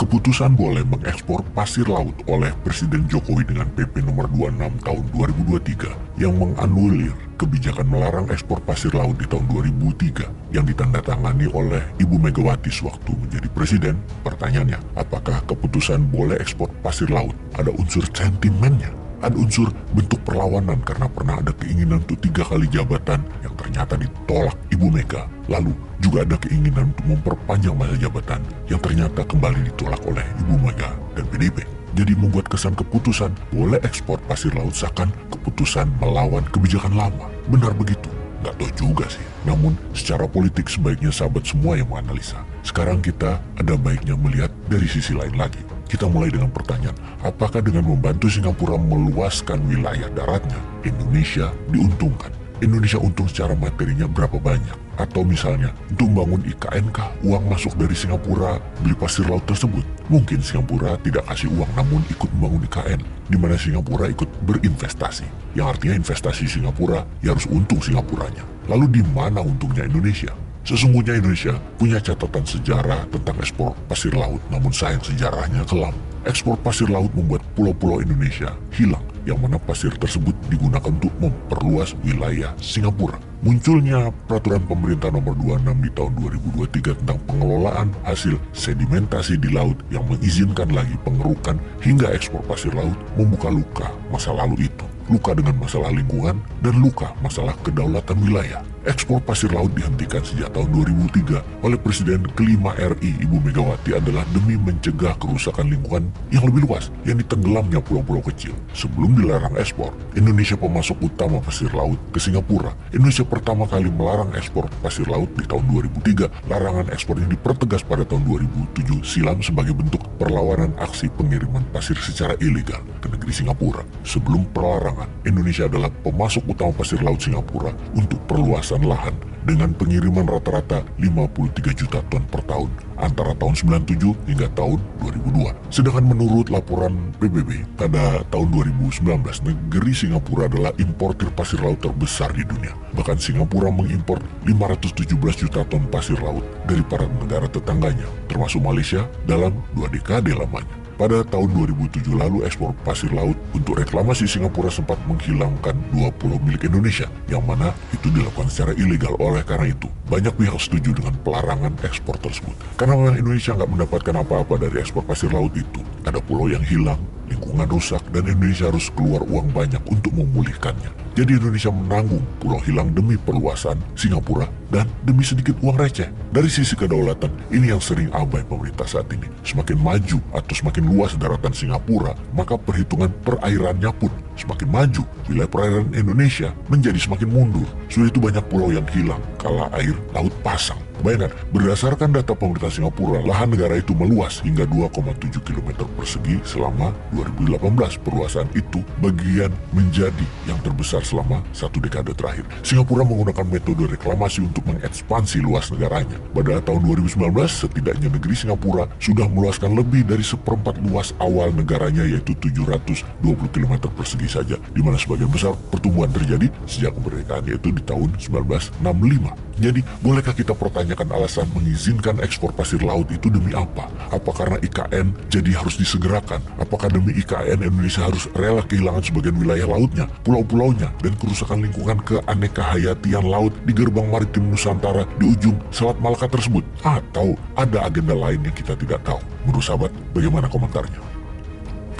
Keputusan boleh mengekspor pasir laut oleh Presiden Jokowi dengan PP nomor 26 tahun 2023 yang menganulir kebijakan melarang ekspor pasir laut di tahun 2003 yang ditandatangani oleh Ibu Megawati sewaktu menjadi presiden. Pertanyaannya, apakah keputusan boleh ekspor pasir laut ada unsur sentimennya? Ada unsur bentuk perlawanan karena pernah ada keinginan untuk 3 kali jabatan yang ternyata ditolak Ibu Mega. Lalu juga ada keinginan untuk memperpanjang masa jabatan yang ternyata kembali ditolak oleh Ibu Mega dan PDIP. Jadi membuat kesan keputusan boleh ekspor pasir laut seakan keputusan melawan kebijakan lama. Benar begitu? Nggak tahu juga sih. Namun secara politik sebaiknya sahabat semua yang menganalisa. Sekarang kita ada baiknya melihat dari sisi lain lagi. Kita mulai dengan pertanyaan, apakah dengan membantu Singapura meluaskan wilayah daratnya, Indonesia diuntungkan? Indonesia untung secara materinya berapa banyak? Atau misalnya, untuk membangun IKN kah uang masuk dari Singapura beli pasir laut tersebut? Mungkin Singapura tidak kasih uang namun ikut membangun IKN, di mana Singapura ikut berinvestasi. Yang artinya investasi Singapura, ya harus untung Singapuranya. Lalu di mana untungnya Indonesia? Sesungguhnya Indonesia punya catatan sejarah tentang ekspor pasir laut, namun sayang sejarahnya kelam. Ekspor pasir laut membuat pulau-pulau Indonesia hilang, yang mana pasir tersebut digunakan untuk memperluas wilayah Singapura. Munculnya peraturan pemerintah nomor 26 di tahun 2023 tentang pengelolaan hasil sedimentasi di laut yang mengizinkan lagi pengerukan hingga ekspor pasir laut membuka luka masa lalu itu. Luka dengan masalah lingkungan dan luka masalah kedaulatan wilayah. Ekspor pasir laut dihentikan sejak tahun 2003 oleh Presiden kelima RI Ibu Megawati adalah demi mencegah kerusakan lingkungan yang lebih luas yang ditenggelamnya pulau-pulau kecil. Sebelum dilarang ekspor, Indonesia pemasok utama pasir laut ke Singapura. Indonesia pertama kali melarang ekspor pasir laut di tahun 2003. Larangan ekspor ini dipertegas pada tahun 2007 silam sebagai bentuk perlawanan aksi pengiriman pasir secara ilegal ke negeri Singapura. Sebelum pelarangan, Indonesia adalah pemasok utama pasir laut Singapura untuk perluasan lahan dengan pengiriman rata-rata 53 juta ton per tahun antara tahun 97 hingga tahun 2002. Sedangkan menurut laporan PBB pada tahun 2019, negeri Singapura adalah importir pasir laut terbesar di dunia. Bahkan Singapura mengimpor 517 juta ton pasir laut dari para negara tetangganya, termasuk Malaysia dalam 2 dekade lamanya. Pada tahun 2007 lalu ekspor pasir laut untuk reklamasi Singapura sempat menghilangkan 2 pulau milik Indonesia, yang mana itu dilakukan secara ilegal. Oleh karena itu, banyak pihak setuju dengan pelarangan ekspor tersebut. Karena memang Indonesia nggak mendapatkan apa-apa dari ekspor pasir laut itu. Ada pulau yang hilang, lingkungan rusak, dan Indonesia harus keluar uang banyak untuk memulihkannya. Jadi Indonesia menanggung pulau hilang demi perluasan Singapura dan demi sedikit uang receh. Dari sisi kedaulatan, ini yang sering abai pemerintah saat ini. Semakin maju atau semakin luas daratan Singapura, maka perhitungan perairannya pun semakin maju. Wilayah perairan Indonesia menjadi semakin mundur. Sudah itu banyak pulau yang hilang kala air laut pasang. Bayangkan, berdasarkan data pemerintah Singapura, lahan negara itu meluas hingga 2,7 km persegi selama 2018. Perluasan itu bagian menjadi yang terbesar selama 1 dekade terakhir. Singapura menggunakan metode reklamasi untuk mengekspansi luas negaranya. Pada tahun 2019, setidaknya negeri Singapura sudah meluaskan lebih dari 1/4 luas awal negaranya, yaitu 720 km persegi saja, di mana sebagian besar pertumbuhan terjadi sejak kemerdekaan, yaitu di tahun 1965. Jadi, bolehkah kita pertanyakan alasan mengizinkan ekspor pasir laut itu demi apa? Apa karena IKN jadi harus disegerakan? Apakah demi IKN Indonesia harus rela kehilangan sebagian wilayah lautnya, pulau-pulaunya, dan kerusakan lingkungan keaneka-hayatian laut di gerbang maritim Nusantara di ujung Selat Malaka tersebut? Atau ada agenda lain yang kita tidak tahu? Menurut sahabat, bagaimana komentarnya?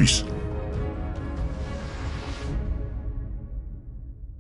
Peace.